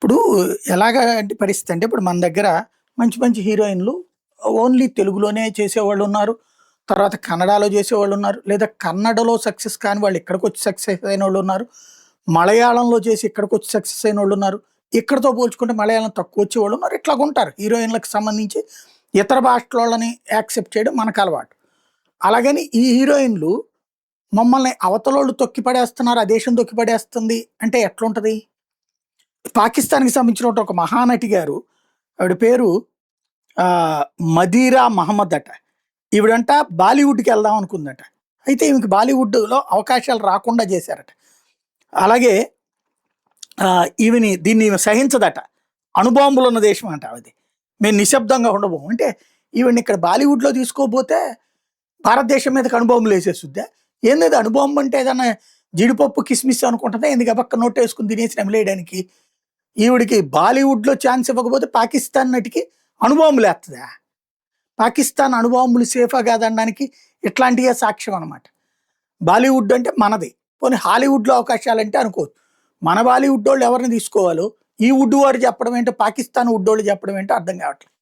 ఇప్పుడు ఎలాగంటి పరిస్థితి అంటే, ఇప్పుడు మన దగ్గర మంచి మంచి హీరోయిన్‌లు ఓన్లీ తెలుగులోనే చేసేవాళ్ళున్నారు. తర్వాత కన్నడలో చేసేవాళ్ళున్నారు. లేదా కన్నడలో సక్సెస్ కాని వాళ్ళు ఇక్కడికొచ్చి సక్సెస్ అయినోళ్ళున్నారు. మలయాళంలో చేసి ఇక్కడికొచ్చి సక్సెస్ అయినోళ్ళున్నారు. ఇక్కడితో పోల్చుకుంటే మలయాళం తక్కువొచ్చేవాళ్ళున్నారు. ఇట్లాగుంటారు. హీరోయిన్‌లకి సంబంధించి ఇతర భాషలోళ్ళని యాక్సెప్ట్ చేయడం మనకలవాటు. అలాగని ఈ హీరోయిన్‌లు మమ్మల్ని అవతలోళ్ళు తొక్కి పడేస్తున్నారు, ఆ దేశం తొక్కి పడేస్తుంది అంటే ఎట్లుంటది? పాకిస్తాన్‌కి సంబంధించినటువంటి ఒక మహానటి గారు, ఆవిడ పేరు ఆహ్, మదీరా మహమ్మద్ అట. ఈవిడంట బాలీవుడ్‌కెళ్దాం అనుకుందట. అయితే ఈమెకి బాలీవుడ్‌లో అవకాశాలు రాకుండా చేశారట. అలాగే దీన్ని ఈమె సహించదట. అణుబాంబులున్న దేశం అంట ఆవిడది. మేము నిశ్శబ్దంగా ఉండబోము. అంటే ఈవిడ్ని ఇక్కడ బాలీవుడ్‌లో తీసుకోపోతే భారతదేశం మీదకి అణుబాంబులేసేసుద్దా? ఏందది అణుబాంబు అంటే ఏదన్నా జీడిపప్పు, కిస్మిస్ అనుకుంటదా ఏంది గబక్క నోటేసుకొని తినేసి నమిలేయడానికి? ఈవిడికి బాలీవుడ్‌లో ఛాన్స్ ఇవ్వకపోతే పాకిస్తాన్ నటికి అణుబాంబులేత్తదా? పాకిస్తాన్ అణుబాంబులు సేఫా కాదనడానికి ఇట్లాంటియే సాక్ష్యం అనమాట. బాలీవుడ్ అంటే మనది. పోనీ హాలీవుడ్‌లో అవకాశాలంటే అనుకోవచ్చు. మన బాలీవుడ్డోళ్ళు ఎవరిని తీసుకోవాలో, ఈ వుడ్ వాడు చెప్పడం ఏంటో, పాకిస్తాన్ వుడ్డోళ్ళు చెప్పడం ఏంటో అర్థం కావట్లేదు.